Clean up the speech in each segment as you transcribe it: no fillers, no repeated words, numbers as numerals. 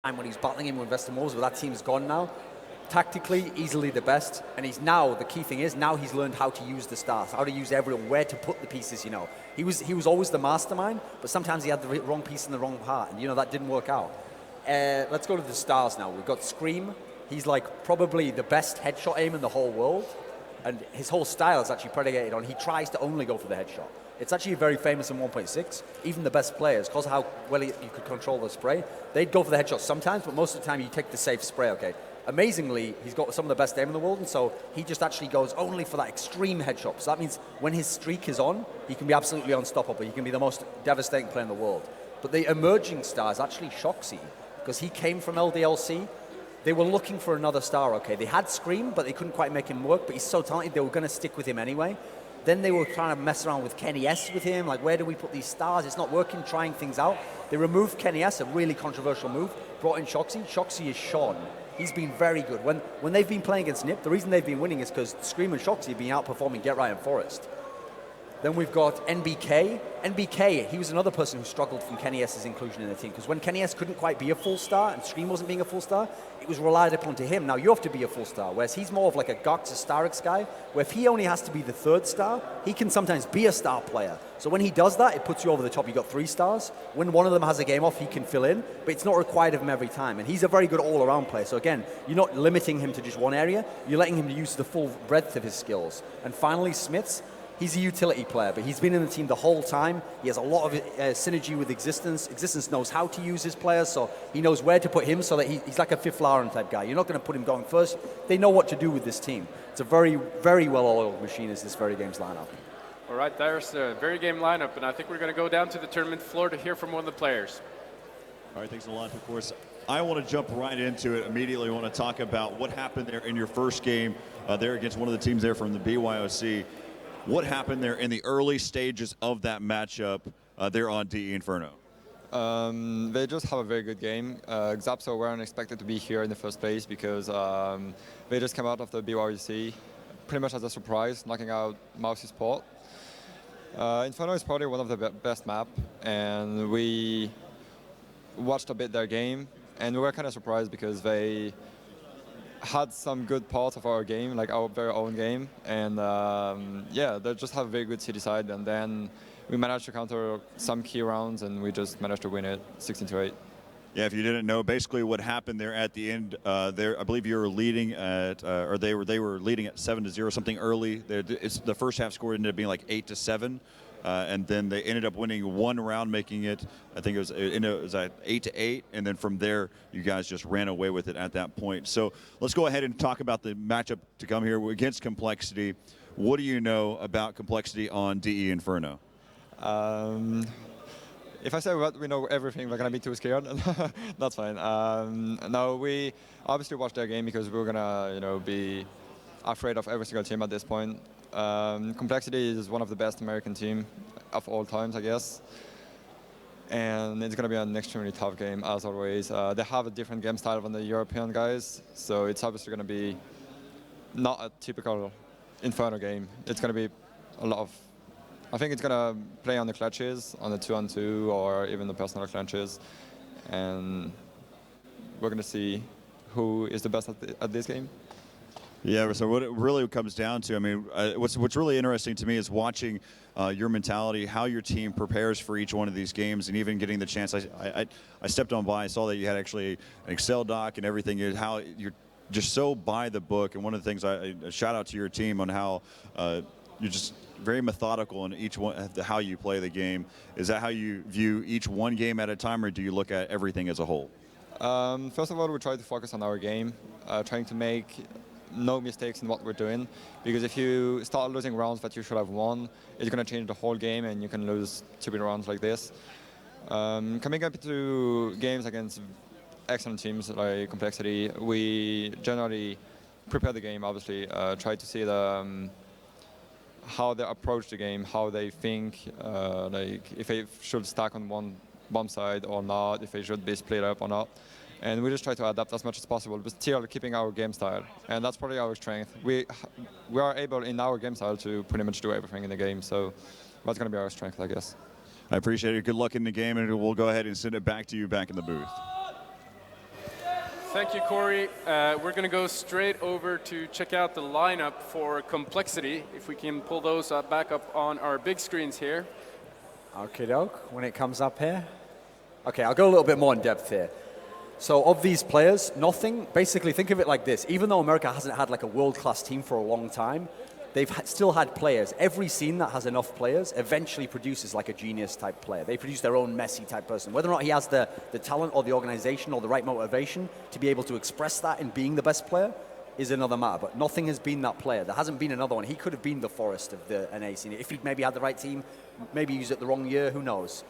time when he was battling him with Western Wolves, but that team's gone now. Tactically, easily the best, and he's now, the key thing is, now he's learned how to use the stars, how to use everyone, where to put the pieces, you know. He was always the mastermind, but sometimes he had the wrong piece in the wrong part, and you know, that didn't work out. Let's go to the stars now. We've got Scream. He's like probably the best headshot aim in the whole world, and his whole style is actually predicated on, he tries to only go for the headshot. It's actually very famous in 1.6. Even the best players, because of how well you could control the spray, they'd go for the headshot sometimes, but most of the time you take the safe spray, okay? Amazingly, he's got some of the best aim in the world, and so he just actually goes only for that extreme headshot. So that means when his streak is on, he can be absolutely unstoppable. He can be the most devastating player in the world. But the emerging star is actually Shoxy, because he came from LDLC. They were looking for another star, okay? They had Scream, but they couldn't quite make him work, but he's so talented, they were going to stick with him anyway. Then they were trying to mess around with Kenny S with him, like where do we put these stars? It's not working, trying things out. They removed Kenny S, a really controversial move, brought in Shoxy. Shoxy is Sean. He's been very good. When they've been playing against NIP, the reason they've been winning is because Scream and Shoxy have been outperforming Get Right and Forest. Then we've got NBK. NBK, he was another person who struggled from Kenny S's inclusion in the team, because when Kenny S couldn't quite be a full star and Scream wasn't being a full star, it was relied upon to him. Now you have to be a full star, whereas he's more of like a Gox, a Starix guy, where if he only has to be the third star, he can sometimes be a star player. So when he does that, it puts you over the top. You got 3 stars. When one of them has a game off, he can fill in, but it's not required of him every time. And he's a very good all-around player. So again, you're not limiting him to just one area. You're letting him use the full breadth of his skills. And finally, Smiths. He's a utility player, but he's been in the team the whole time. He has a lot of synergy with Existence. Existence knows how to use his players, so he knows where to put him so that he's like a fifth Lauren type guy. You're not going to put him going first. They know what to do with this team. It's a very, very well-oiled machine is this VeryGames lineup. All right, there's the VeryGame lineup, and I think we're going to go down to the tournament floor to hear from one of the players. All right, thanks a lot. Of course, I want to jump right into it immediately. I want to talk about what happened there in your first game there against one of the teams there from the BYOC. What happened there in the early stages of that matchup there on DE Inferno? They just have a very good game. Xapso weren't expected to be here in the first place because they just came out of the BYOC pretty much as a surprise, knocking out Mouse's Port. Inferno is probably one of the best map, and we watched a bit their game, and we were kind of surprised because they had some good parts of our game, like our very own game, and yeah, they just have a very good city side, and then we managed to counter some key rounds, and we just managed to win it 16-8. Yeah, if you didn't know, basically what happened there at the end, there I believe you were leading at, or they were leading at 7-0, something early. The first half score ended up being like 8-7. And then they ended up winning one round, making it, I think it was at 8-8, and then from there, you guys just ran away with it at that point. So let's go ahead and talk about the matchup to come here against Complexity. What do you know about Complexity on DE Inferno? If I say we know everything, we're going to be too scared. That's fine. No, we obviously watched their game because we're going to be afraid of every single team at this point. Complexity is one of the best American team of all times, I guess. And it's going to be an extremely tough game, as always. They have a different game style than the European guys, so it's obviously going to be not a typical Inferno game. It's going to be a lot of... I think it's going to play on the clutches, on the 2-on-2, or even the personal clutches. And we're going to see who is the best at this game. Yeah, so what it really comes down to, I mean, what's really interesting to me is watching your mentality, how your team prepares for each one of these games, and even getting the chance. I stepped on by, I saw that you had actually an Excel doc and everything, how you're just so by the book. And one of the things, I shout out to your team on how you're just very methodical in each one, how you play the game. Is that how you view each one game at a time, or do you look at everything as a whole? First of all, we try to focus on our game, trying to make no mistakes in what we're doing, because if you start losing rounds that you should have won, it's going to change the whole game, and you can lose stupid rounds like this. Coming up to games against excellent teams like Complexity, we generally prepare the game, obviously, try to see how they approach the game, how they think, like if they should stack on one bomb side or not, if they should be split up or not. And we just try to adapt as much as possible, but still keeping our game style. And that's probably our strength. We are able in our game style to pretty much do everything in the game, so that's going to be our strength, I guess. I appreciate it. Good luck in the game, and we'll go ahead and send it back to you back in the booth. Thank you, Corey. We're going to go straight over to check out the lineup for Complexity. If we can pull those back up on our big screens here. Okay, doke. When it comes up here. Okay, I'll go a little bit more in depth here. So of these players, nothing, basically think of it like this. Even though America hasn't had like a world-class team for a long time, they've still had players. Every scene that has enough players eventually produces like a genius type player. They produce their own Messi type person. Whether or not he has the talent or the organization or the right motivation to be able to express that in being the best player is another matter. But nothing has been that player. There hasn't been another one. He could have been the Forest of the NA scene. If he'd maybe had the right team, maybe he was at the wrong year, who knows.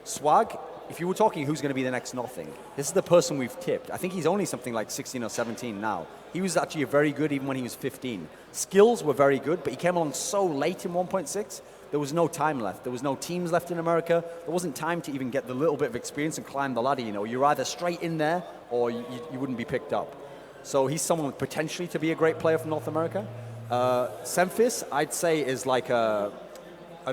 Swag, if you were talking who's going to be the next nothing, this is the person we've tipped. I think he's only something like 16 or 17 now. He was actually very good even when he was 15. Skills were very good, but he came along so late in 1.6, there was no time left. There was no teams left in America. There wasn't time to even get the little bit of experience and climb the ladder. You know, you're either straight in there or you wouldn't be picked up. So he's someone potentially to be a great player from North America. Semphis, I'd say, is like an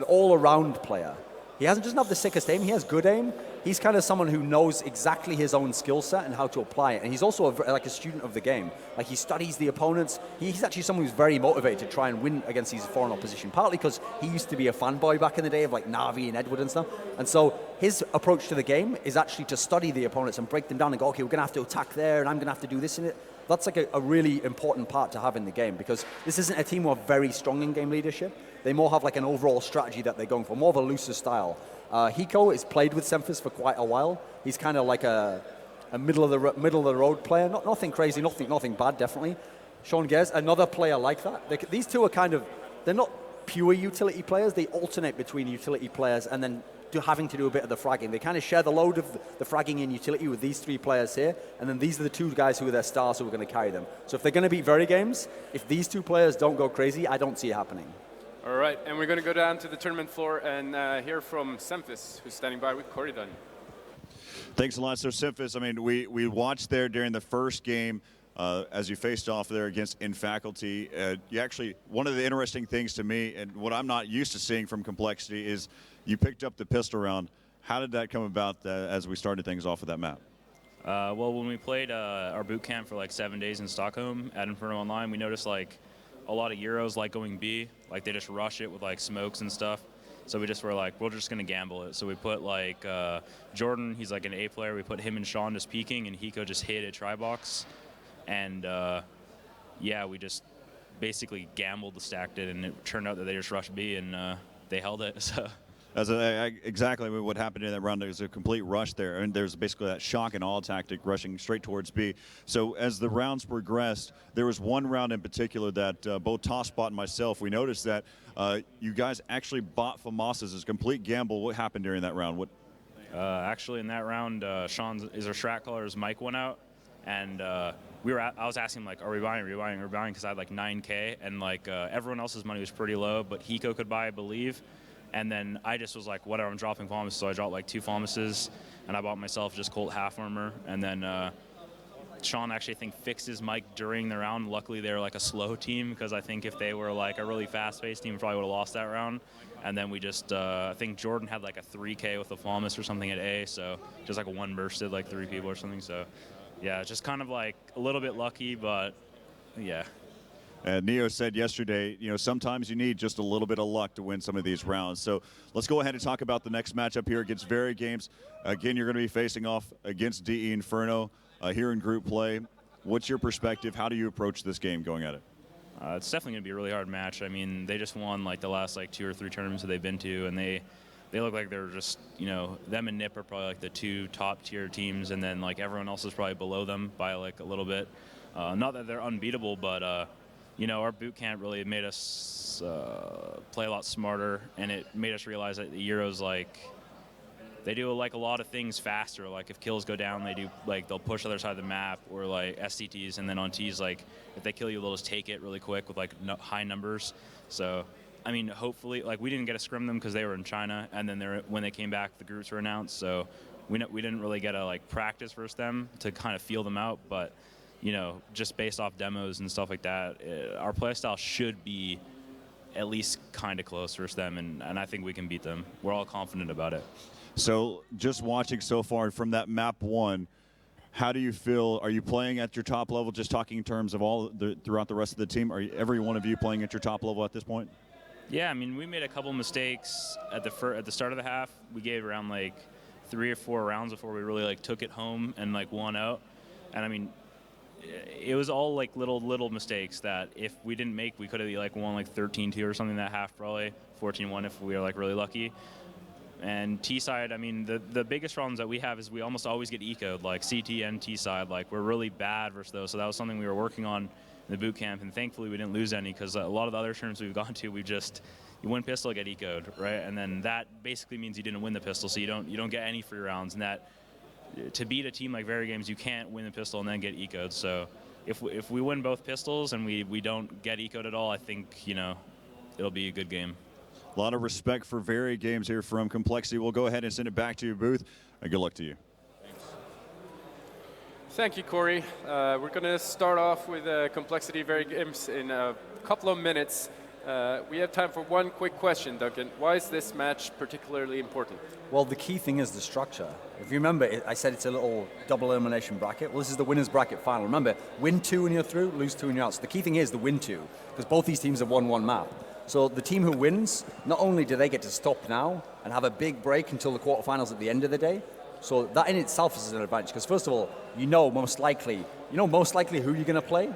all-around player. He doesn't have the sickest aim. He has good aim. He's kind of someone who knows exactly his own skill set and how to apply it. And he's also like a student of the game. Like he studies the opponents. He's actually someone who's very motivated to try and win against his foreign opposition, partly because he used to be a fanboy back in the day of like Navi and Edward and stuff. And so his approach to the game is actually to study the opponents and break them down and go, okay, we're going to have to attack there and I'm going to have to do this in it. That's like a really important part to have in the game because this isn't a team who are very strong in game leadership. They more have like an overall strategy that they're going for, more of a looser style. Hiko has played with Semphis for quite a while. He's kind of like a middle of the road player. Nothing crazy, nothing bad, definitely. Sean Gers, another player like that. These two are they're not pure utility players. They alternate between utility players and then having to do a bit of the fragging. They kind of share the load of the fragging in utility with these three players here, and then these are the two guys who are their stars who are going to carry them. So if they're going to beat VeryGames, if these two players don't go crazy, I don't see it happening. All right, and we're going to go down to the tournament floor and hear from Semphis, who's standing by with Corey Dunn. Thanks a lot, Sir Semphis. I mean, we watched there during the first game as you faced off there against InFaculty. You actually, one of the interesting things to me, and what I'm not used to seeing from Complexity, is you picked up the pistol round. How did that come about as we started things off of that map? Well, when we played our boot camp for like 7 days in Stockholm at Inferno Online, we noticed like a lot of Euros like going B, like they just rush it with like smokes and stuff. So we just were like, we're just gonna gamble it. So we put like Jordan, he's like an A player. We put him and Sean just peeking, and Hiko just hit a try box. And yeah, we just basically gambled the stack did, and it turned out that they just rushed B and they held it. So. Exactly what happened in that round. There was a complete rush there, and there's basically that shock and awe tactic rushing straight towards B. So as the rounds progressed, there was one round in particular that both Tosspot and myself, we noticed that you guys actually bought FAMASas as a complete gamble. What happened during that round? Actually, in that round, Sean's our strat caller's mic went out, and I was asking him, like, are we buying? Because I had like 9K, and like everyone else's money was pretty low, but Hiko could buy, I believe. And then I just was like, whatever, I'm dropping FAMAS. So I dropped like 2 FAMASes, and I bought myself just Colt half armor. And then Sean actually, I think, fixed his mic during the round. Luckily, they were like a slow team, because I think if they were like a really fast-paced team, we probably would have lost that round. And then we just, I think Jordan had like a 3K with a FAMAS or something at A, so just like a one bursted like 3 people or something. So yeah, just kind of like a little bit lucky, but yeah. Neo said yesterday, you know, sometimes you need just a little bit of luck to win some of these rounds. So let's go ahead and talk about the next matchup here against VeryGames. Again, you're going to be facing off against DE Inferno here in group play. What's your perspective? How do you approach this game going at it? It's definitely going to be a really hard match. I mean, they just won like the last like 2 or 3 tournaments that they've been to, and they look like they're just, you know, them and Nip are probably like the 2 top tier teams, and then like everyone else is probably below them by like a little bit. Not that they're unbeatable, but you know, our boot camp really made us play a lot smarter, and it made us realize that the Euros, like, they do like a lot of things faster. Like if kills go down, they'll push the other side of the map, or like SCTs, and then on Ts, like if they kill you, they'll just take it really quick with like high numbers. So, I mean, hopefully, like we didn't get to scrim them because they were in China, and then when they came back, the groups were announced. So we didn't really get to like practice versus them to kind of feel them out, but. You know, just based off demos and stuff like that, our playstyle should be at least kind of close versus them, and I think we can beat them. We're all confident about it. So just watching so far from that map 1, How do you feel? Are you playing at your top level? Just talking in terms of throughout the rest of the team. Are every one of you playing at your top level at this point? Yeah, I mean, we made a couple mistakes at the start of the half. We gave around like 3 or 4 rounds before we really like took it home and like won out. And I mean, it was all like little mistakes that if we didn't make, we could have like won like 13-2 or something that half, probably 14-1 if we were like really lucky. And T side, I mean, the biggest problems that we have is we almost always get eco'd, like CT and T side. Like we're really bad versus those. So that was something we were working on in the boot camp, and thankfully we didn't lose any, because a lot of the other tournaments we've gone to, you win pistol, get eco'd, right? And then that basically means you didn't win the pistol, so you don't get any free rounds. And that, to beat a team like VeryGames, you can't win the pistol and then get eco'd. So if we win both pistols and we don't get eco'd at all, I think, you know, it'll be a good game. A lot of respect for VeryGames here from Complexity. We'll go ahead and send it back to you, Booth, and good luck to you. Thank you, Corey. We're going to start off with Complexity VeryGames in a couple of minutes. We have time for one quick question, Duncan. Why is this match particularly important? Well, the key thing is the structure. If you remember, I said it's a little double elimination bracket. Well, this is the winner's bracket final. Remember, win 2 and you're through, lose 2 and you're out. So the key thing is the win 2, because both these teams have won 1 map. So the team who wins, not only do they get to stop now and have a big break until the quarterfinals at the end of the day, so that in itself is an advantage, because first of all, you know most likely who you're going to play,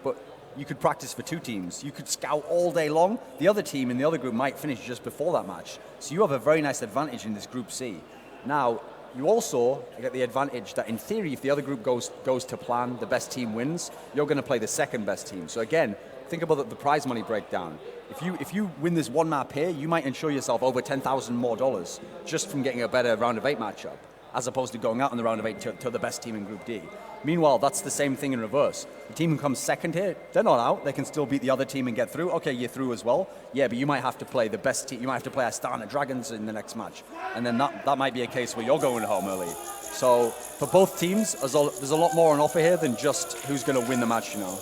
but you could practice for 2 teams. You could scout all day long. The other team in the other group might finish just before that match. So you have a very nice advantage in this Group C. Now, you also get the advantage that in theory, if the other group goes to plan, the best team wins, you're going to play the second best team. So again, think about the prize money breakdown. If you win this 1 map here, you might ensure yourself over $10,000 more just from getting a better round of 8 matchup, as opposed to going out in the round of 8 to the best team in Group D. Meanwhile, that's the same thing in reverse. The team who comes second here, they're not out. They can still beat the other team and get through. Okay, you're through as well. Yeah, but you might have to play the best team. You might have to play Astana Dragons in the next match. And then that might be a case where you're going home early. So for both teams, there's a lot more on offer here than just who's going to win the match, you know.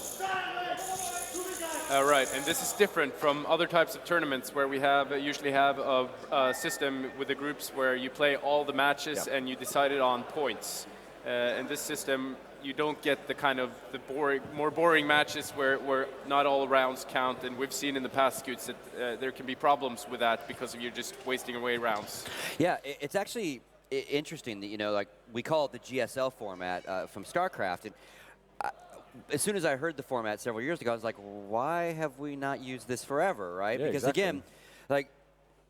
Right, and this is different from other types of tournaments where we usually have a system with the groups where you play all the matches and you decide it on points. In this system, you don't get the kind of more boring matches where not all rounds count, and we've seen in the past Scoots that there can be problems with that because you're just wasting away rounds. Yeah, it's actually interesting that, you know, like we call it the GSL format from StarCraft, and as soon as I heard the format several years ago, I was like, why have we not used this forever, right? Yeah, because again, like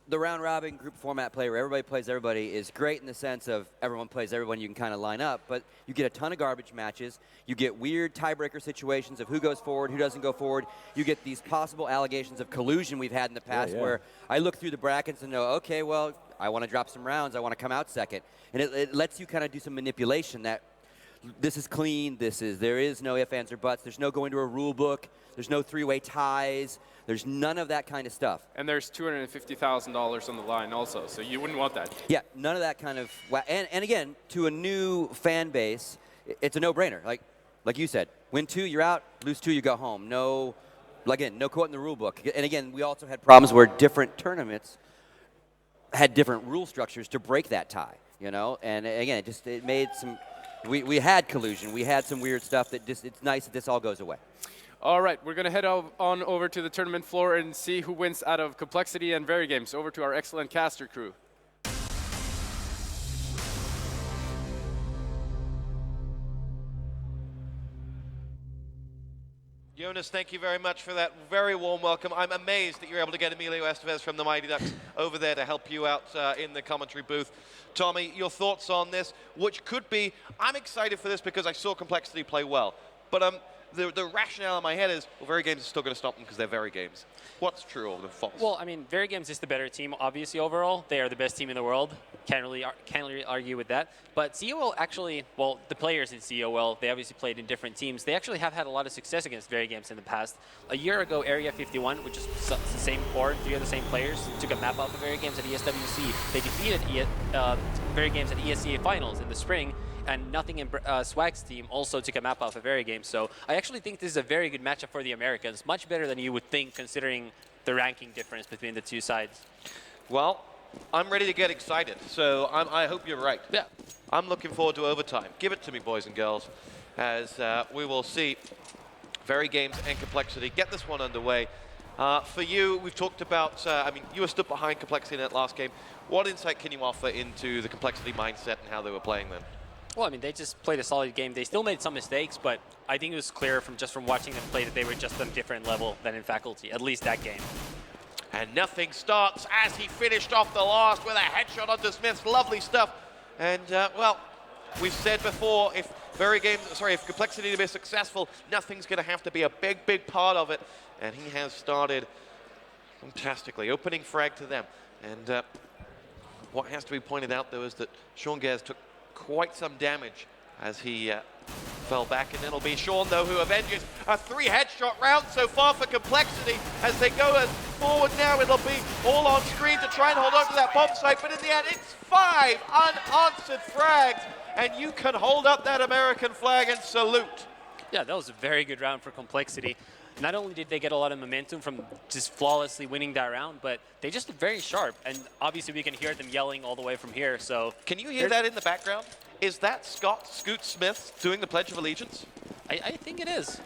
the round robin group format play where everybody plays everybody is great in the sense of everyone plays everyone, you can kind of line up, but you get a ton of garbage matches, you get weird tiebreaker situations of who goes forward, who doesn't go forward, you get these possible allegations of collusion we've had in the past where I look through the brackets and know, okay, well, I want to drop some rounds, I want to come out second. And it lets you kind of do some manipulation that this is clean, there is no ifs, ands, or buts, there's no going to a rule book, there's no 3-way ties, there's none of that kind of stuff. And there's $250,000 on the line also, so you wouldn't want that. Yeah, none of that kind of, and again, to a new fan base, it's a no-brainer. Like you said, win 2, you're out, lose 2, you go home. No, again, no quote in the rule book. And again, we also had problems where different tournaments had different rule structures to break that tie, you know? And again, it made some, we had collusion, we had some weird stuff that it's nice that this all goes away. All right, we're going to head on over to the tournament floor and see who wins out of Complexity and VeryGames. Over to our excellent caster crew. Jonas, thank you very much for that very warm welcome. I'm amazed that you're able to get Emilio Estevez from the Mighty Ducks over there to help you out in the commentary booth. Tommy, your thoughts on this, which could be, I'm excited for this because I saw Complexity play well, but the rationale in my head is, well, VeryGames is still going to stop them because they're VeryGames. What's true or false? Well, I mean, VeryGames is the better team, obviously, overall. They are the best team in the world. Can't really argue with that. But COL actually, well, the players in COL, they obviously played in different teams. They actually have had a lot of success against VeryGames in the past. A year ago, Area 51, which is the same core, 3 of the same players, took a map off of VeryGames at ESWC. They defeated VeryGames at ESCA Finals in the spring, and Nothing in Swag's team also took a map off of VeryGames. So I actually think this is a very good matchup for the Americans, much better than you would think considering the ranking difference between the two sides. Well, I'm ready to get excited, so I hope you're right. Yeah. I'm looking forward to overtime. Give it to me, boys and girls, as we will see VeryGames and Complexity get this one underway. For you, we've talked about, I mean, you were stood behind Complexity in that last game. What insight can you offer into the Complexity mindset and how they were playing then? Well, I mean, they just played a solid game. They still made some mistakes, but I think it was clear from watching them play that they were just on a different level than in Faculty, at least that game. And nothing starts as he finished off the last with a headshot onto Smith. Lovely stuff. And, well, we've said before, if Complexity to be successful, nothing's going to have to be a big, big part of it. And he has started fantastically, opening frag to them. And what has to be pointed out, though, is that Sean Gares took quite some damage as he fell back, and it'll be Sean, though, who avenges a 3-headshot round so far for Complexity. As they go forward now, it'll be all on screen to try and hold on to that bomb site, but in the end, it's 5 unanswered frags, and you can hold up that American flag and salute. Yeah, that was a very good round for Complexity. Not only did they get a lot of momentum from just flawlessly winning that round, but they just looked very sharp, and obviously we can hear them yelling all the way from here, so... Can you hear that in the background? Is that Scoot Smith doing the Pledge of Allegiance? I think it is.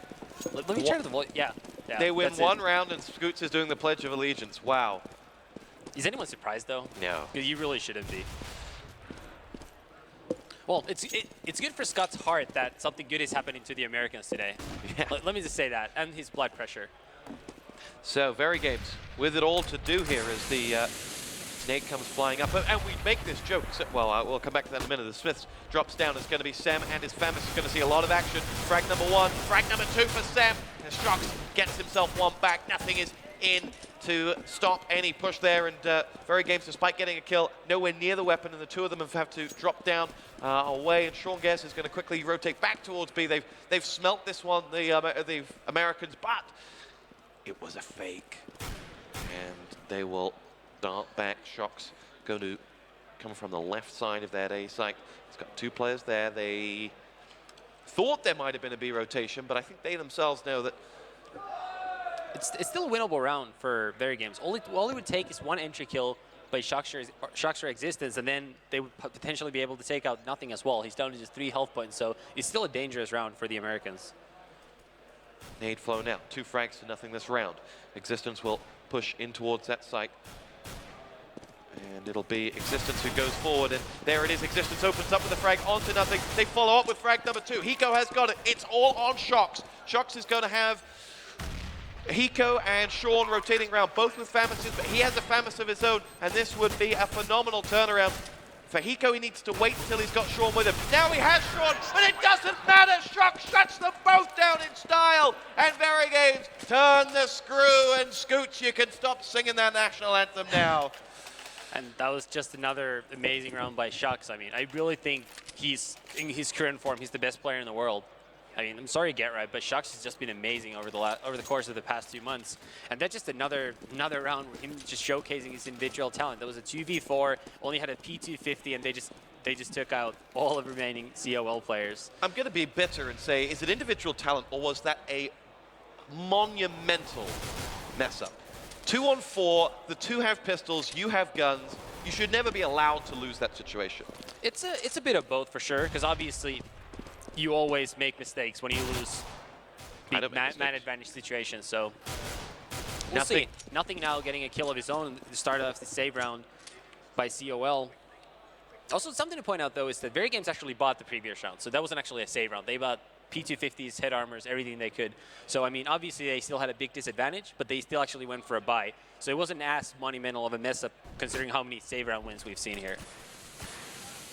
Let me check the voice. Yeah. They win one round and Scoots is doing the Pledge of Allegiance. Wow. Is anyone surprised, though? No. Because you really shouldn't be. Well, it's good for Scott's heart that something good is happening to the Americans today. Yeah. Let me just say that, and his blood pressure. So, VeryGames with it all to do here as the snake comes flying up. And we make this joke. So, well, we'll come back to that in a minute. The Smiths drops down. It's going to be Sam and his Famis is going to see a lot of action. Frag number 1, frag number 2 for Sam. And Shocks gets himself one back. Nothing is in to stop any push there. And VeryGames, despite getting a kill, nowhere near the weapon. And the two of them have to drop down away. And Sean Gares is going to quickly rotate back towards B. They've smelt this one, the Americans, but it was a fake. And they will dart back. Shocks going to come from the left side of that A site. It's got 2 players there. They thought there might have been a B rotation, but I think they themselves know that it's still a winnable round for VeryGames. All it would take is one entry kill by Shockster Existence, and then they would potentially be able to take out Nothing as well. He's down to just 3 health points, so it's still a dangerous round for the Americans. nade flow now. 2 frags to Nothing this round. Existence will push in towards that site. And it'll be Existence who goes forward, and there it is. Existence opens up with a frag onto Nothing. They follow up with frag number 2. Hiko has got it. It's all on Shocks. Shocks is going to have Hiko and Sean rotating around, both with Famises, but he has a Famis of his own, and this would be a phenomenal turnaround. For Hiko, he needs to wait until he's got Sean with him. Now he has Sean, but it doesn't matter. Shock shuts them both down in style, and VeryGames turn the screw, and Scoots, you can stop singing that national anthem now. And that was just another amazing round by Shocks. I mean, I really think he's, in his current form, he's the best player in the world. I mean, I'm sorry, Get Right, but Shocks has just been amazing over the course of the past 2 months. And that's just another round with him just showcasing his individual talent. That was a 2v4, only had a P250, and they just took out all of the remaining COL players. I'm going to be bitter and say, is it individual talent, or was that a monumental mess-up? 2 on 4, the 2 have pistols, you have guns. You should never be allowed to lose that situation. It's a bit of both for sure, because obviously you always make mistakes when you lose big man advantage situations. So we'll see. Nothing now getting a kill of his own to start off the save round by COL. Also, something to point out though is that VeryGames actually bought the previous round, so that wasn't actually a save round. They bought P250s, head armors, everything they could. So I mean, obviously they still had a big disadvantage, but they still actually went for a buy. So it wasn't as monumental of a mess up considering how many save round wins we've seen here.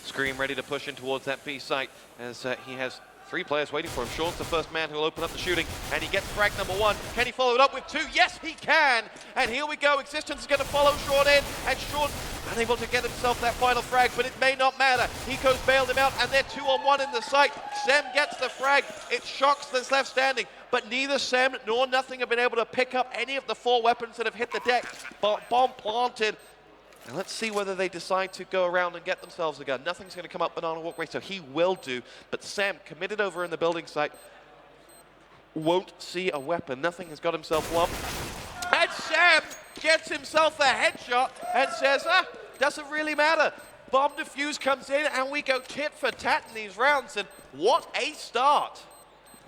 Scream ready to push in towards that B site as he has 3 players waiting for him. Sean's the first man who will open up the shooting, and he gets frag number 1. Can he follow it up with 2? Yes, he can! And here we go. Existence is going to follow Sean in, and Sean unable to get himself that final frag, but it may not matter. Hiko's bailed him out, and they're 2 on 1 in the site. Sam gets the frag. It's Shocks that's left standing, but neither Sam nor Nothing have been able to pick up any of the 4 weapons that have hit the deck. Bomb planted. And let's see whether they decide to go around and get themselves a gun. Nothing's going to come up Banana Walkway, so he will do. But Sam, committed over in the building site, won't see a weapon. Nothing has got himself lumped. And Sam gets himself a headshot and says, Doesn't really matter. Bomb defuse comes in, and we go tit for tat in these rounds, and what a start.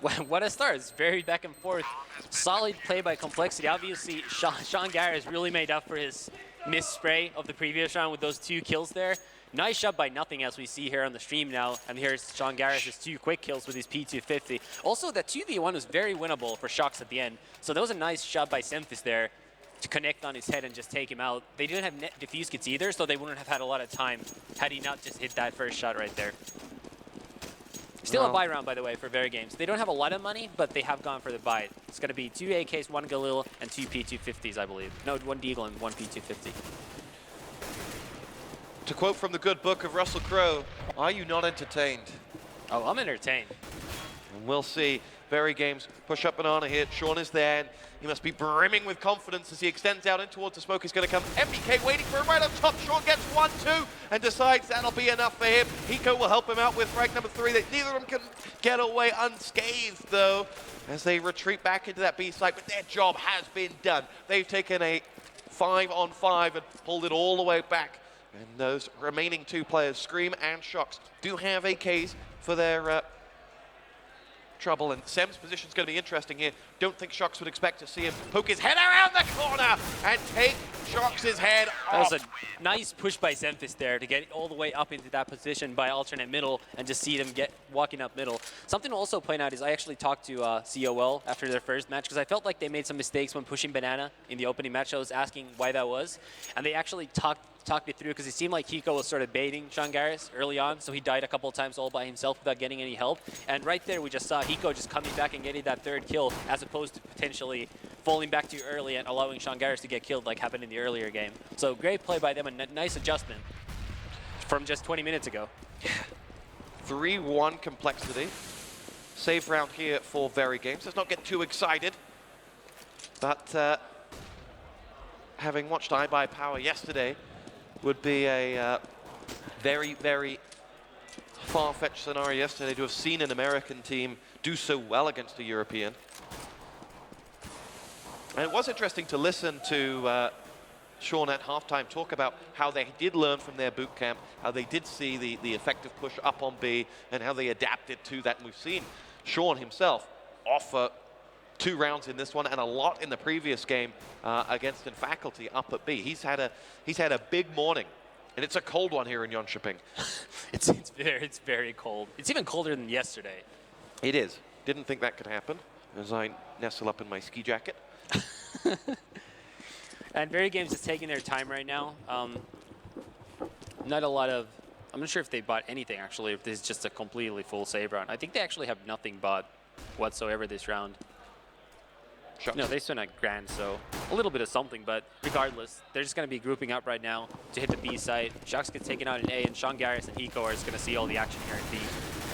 What a start. It's very back and forth. Solid play by Complexity. Obviously, Sean Garris really made up for his missed spray of the previous round with those 2 kills there. Nice shot by Nothing, as we see here on the stream now. And here's Sean Garris' 2 quick kills with his P250. Also, that 2v1 was very winnable for Shox at the end. So that was a nice shot by Semphis there to connect on his head and just take him out. They didn't have net defuse kits either, so they wouldn't have had a lot of time had he not just hit that first shot right there. Still a buy round, by the way, for VeryGames. They don't have a lot of money, but they have gone for the buy. It's going to be 2 AKs, 1 Galil, and 2 P250s, I believe. No, 1 Deagle and 1 P250. To quote from the good book of Russell Crowe, are you not entertained? Oh, I'm entertained. And we'll see. VeryGames push up banana here. Sean is there. And he must be brimming with confidence as he extends out in towards the smoke. He's going to come. MBK waiting for him right up top. Sean gets 1-2 and decides that'll be enough for him. Hiko will help him out with frag number 3. Neither of them can get away unscathed, though, as they retreat back into that B site. But their job has been done. They've taken a 5-on-5 and pulled it all the way back. And those remaining 2 players, Scream and Shox, do have AKs for their trouble. And Sem's position is going to be interesting here. Don't think Shox would expect to see him poke his head around the corner and take Shox's head off. That was a nice push by Semphis there to get all the way up into that position by alternate middle and just see them walking up middle. Something to also point out is I actually talked to COL after their first match because I felt like they made some mistakes when pushing Banana in the opening match. I was asking why that was, and they actually talked it through because it seemed like Hiko was sort of baiting Sean Garris early on, so he died a couple of times all by himself without getting any help. And right there we just saw Hiko just coming back and getting that 3rd kill as opposed to potentially falling back too early and allowing Sean Garris to get killed like happened in the earlier game. So great play by them and nice adjustment from just 20 minutes ago. 3-1 Complexity. Save round here for VeryGames. Let's not get too excited. But having watched iBuyPower yesterday, would be a very, very far-fetched scenario yesterday to have seen an American team do so well against a European. And it was interesting to listen to Sean at halftime talk about how they did learn from their boot camp, how they did see the effective push up on B, and how they adapted to that. And we've seen Sean himself offer 2 rounds in this one and a lot in the previous game against Faculty up at B. He's had a big morning, and it's a cold one here in Jönköping. It's very cold. It's even colder than yesterday. It is. Didn't think that could happen as I nestle up in my ski jacket. And VeryGames is taking their time right now. Not a lot of. I'm not sure if they bought anything actually. If this is just a completely full save round. I think they actually have nothing bought whatsoever this round. Shox. No, they spent $1,000, so a little bit of something, but regardless, they're just going to be grouping up right now to hit the B site. Shox gets taken out in A, and Sean Garris and Hiko are just going to see all the action here in B.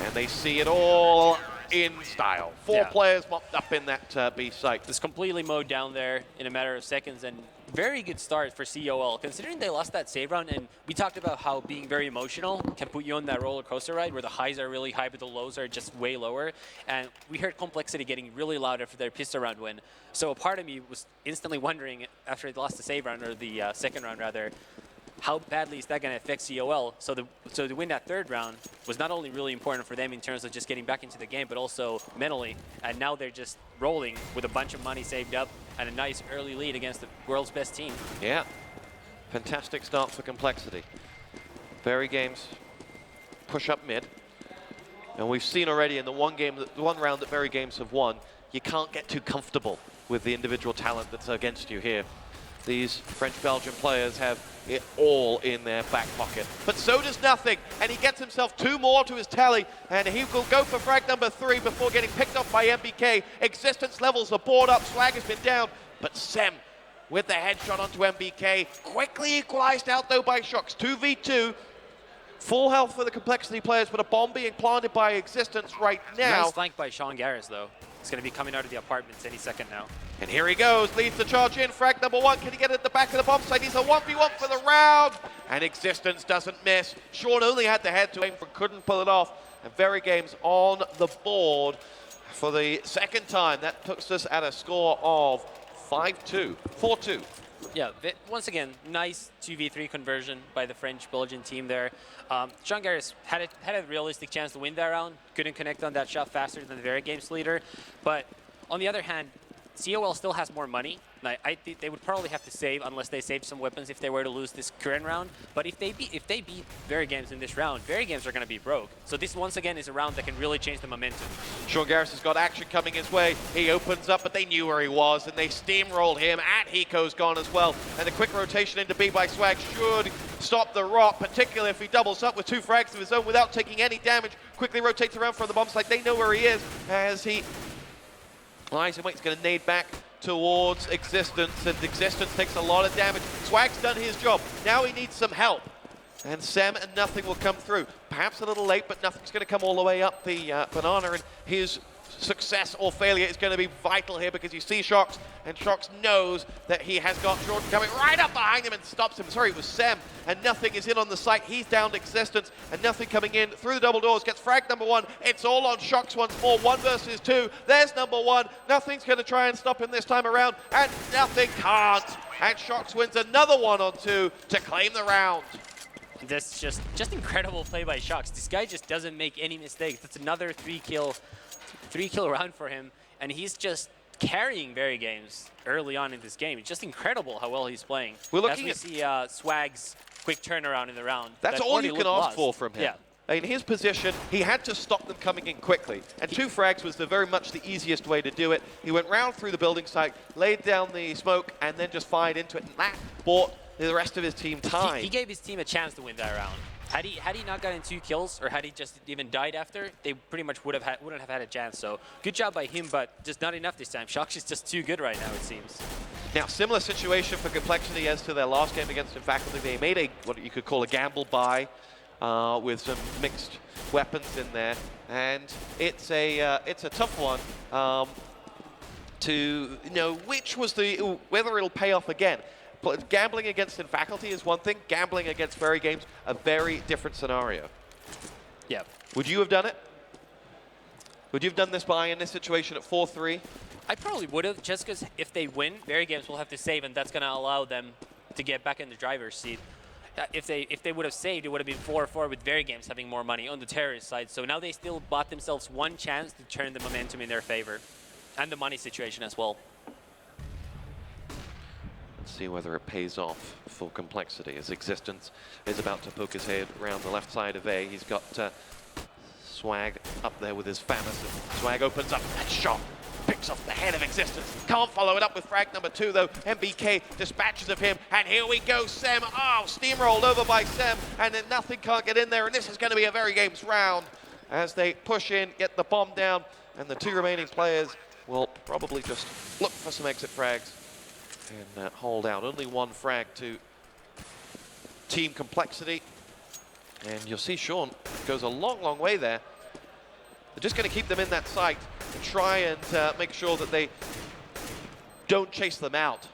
And they see it all in style. 4 players mopped up in that B site. It's completely mowed down there in a matter of seconds, and very good start for COL, considering they lost that save round. And we talked about how being very emotional can put you on that roller coaster ride where the highs are really high, but the lows are just way lower. And we heard Complexity getting really loud after their pistol round win. So a part of me was instantly wondering, after they lost the save round, or the second round rather, how badly is that going to affect COL? So to win that 3rd round was not only really important for them in terms of just getting back into the game, but also mentally. And now they're just rolling with a bunch of money saved up and a nice early lead against the world's best team. Yeah, fantastic start for Complexity. VeryGames push up mid. And we've seen already in the one round that VeryGames have won, you can't get too comfortable with the individual talent that's against you here. These French-Belgian players have it all in their back pocket. But so does Nothing, and he gets himself 2 more to his tally, and he will go for frag number 3 before getting picked up by MBK. Existence levels the board up, Swag has been down, but Sem with the headshot onto MBK, quickly equalized out though by Shox. 2v2, full health for the Complexity players, but a bomb being planted by Existence right now. Nice flank by Sean Garris though. He's going to be coming out of the apartments any second now. And here he goes, leads the charge in, frag number 1, can he get it at the back of the bomb site? He's a 1v1 for the round, and Existence doesn't miss. Sean only had the head to aim for, couldn't pull it off, and VeryGames on the board for the 2nd time. That puts us at a score of 5-2, 4-2. Yeah, once again, nice 2v3 conversion by the French-Belgian team there. Sean Garris had a realistic chance to win that round, couldn't connect on that shot faster than the VeryGames leader. But on the other hand, COL still has more money. I think they would probably have to save unless they saved some weapons if they were to lose this current round. But if they beat VeryGames in this round, VeryGames are going to be broke. So this once again is a round that can really change the momentum. Sean Garris has got action coming his way. He opens up, but they knew where he was, and they steamrolled him. And Hiko's gone as well. And the quick rotation into B by Swag should stop the rot, particularly if he doubles up with 2 frags of his own without taking any damage. Quickly rotates around from the bomb site. They know where he is as he lies in wait. He's going to nade back towards Existence, and Existence takes a lot of damage. Swag's done his job. Now he needs some help. And Sem and Nothing will come through. Perhaps a little late, but Nothing's going to come all the way up the banana, and his success or failure is going to be vital here because you see Shox, and Shox knows that he has got Jordan coming right up behind him and stops him. Sorry, it was Sem, and Nothing is in on the site. He's down Existence, and Nothing coming in through the double doors, gets frag number 1. It's all on Shox once more, 1 versus 2. There's number 1. Nothing's going to try and stop him this time around, and Nothing can't. And Shox wins another 1 on 2 to claim the round. That's just incredible play by Shox. This guy just doesn't make any mistakes. That's another 3-kill round for him, and he's just carrying VeryGames early on in this game. It's just incredible how well he's playing. We're looking as we see Swag's quick turnaround in the round. That's all you can ask for from him. Yeah. In his position, he had to stop them coming in quickly, and 2 frags was very much the easiest way to do it. He went round through the building site, laid down the smoke, and then just fired into it, and that bought the rest of his team time. He gave his team a chance to win that round. Had he not gotten 2 kills, or had he just even died after, they pretty much wouldn't have had a chance. So good job by him, but just not enough this time. Shox is just too good right now, it seems. Now, similar situation for Complexity as to their last game against Faculty. They made a what you could call a gamble buy with some mixed weapons in there, and it's a tough one to know which was whether it'll pay off again. Gambling against Faculty is one thing. Gambling against VeryGames, a very different scenario. Yeah. Would you have done it? Would you have done this buy in this situation at 4-3? I probably would have, just because if they win, VeryGames will have to save, and that's going to allow them to get back in the driver's seat. If they would have saved, it would have been 4-4 with VeryGames having more money on the terrorist side. So now they still bought themselves 1 chance to turn the momentum in their favor, and the money situation as well. See whether it pays off for Complexity as Existence is about to poke his head around the left side of A. He's got Swag up there with his Famous. Swag opens up and shot. Picks off the head of Existence. Can't follow it up with frag number 2 though. MBK dispatches of him, and here we go, Sem. Oh, steamrolled over by Sem, and then Nothing can't get in there, and this is going to be a VeryGames round as they push in, get the bomb down, and the 2 remaining players will probably just look for some exit frags and hold out. Only 1 frag to Team Complexity. And you'll see Sean goes a long, long way there. They're just going to keep them in that site and try and make sure that they don't chase them out.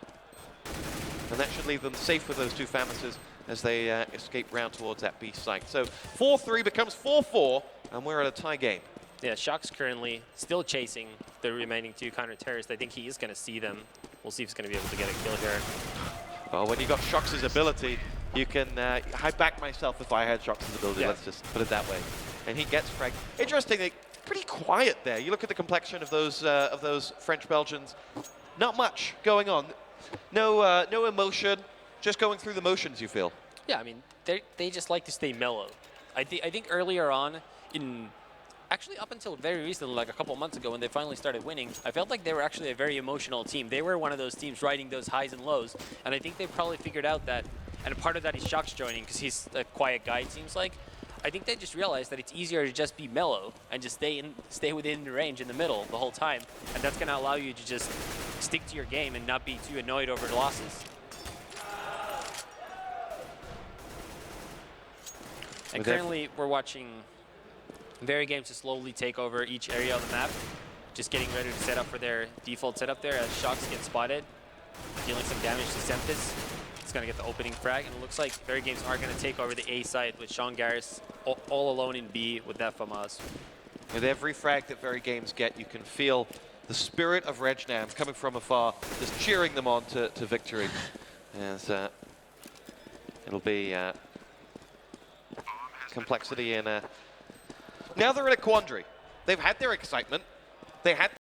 And that should leave them safe with those 2 Famouses as they escape round towards that B site. So 4-3 becomes 4-4, and we're at a tie game. Yeah, Shox currently still chasing the remaining 2 counter-terrorists. I think he is going to see them. We'll see if he's going to be able to get a kill here. Well, when you got Shox's ability, you can... I'd back myself if I had Shox's ability, let's just put it that way. And he gets frag. Interestingly, pretty quiet there. You look at the complexion of those French Belgians. Not much going on. No emotion, just going through the motions, you feel. Yeah, I mean, they just like to stay mellow. I think earlier on, actually up until very recently, like a couple months ago when they finally started winning, I felt like they were actually a very emotional team. They were one of those teams riding those highs and lows, and I think they probably figured out that, and a part of that is Shox joining because he's a quiet guy, it seems like. I think they just realized that it's easier to just be mellow and just stay within the range in the middle the whole time, and that's going to allow you to just stick to your game and not be too annoyed over the losses. And currently, we're watching VeryGames to slowly take over each area of the map, just getting ready to set up for their default setup there as Shox gets spotted, dealing some damage to Semptis. It's going to get the opening frag, and it looks like VeryGames are going to take over the A side with Sean Garris all alone in B with that FAMAS. With every frag that VeryGames get, you can feel the spirit of Regnam coming from afar, just cheering them on to victory. As it'll be complexity in now they're in a quandary. They've had their excitement. They had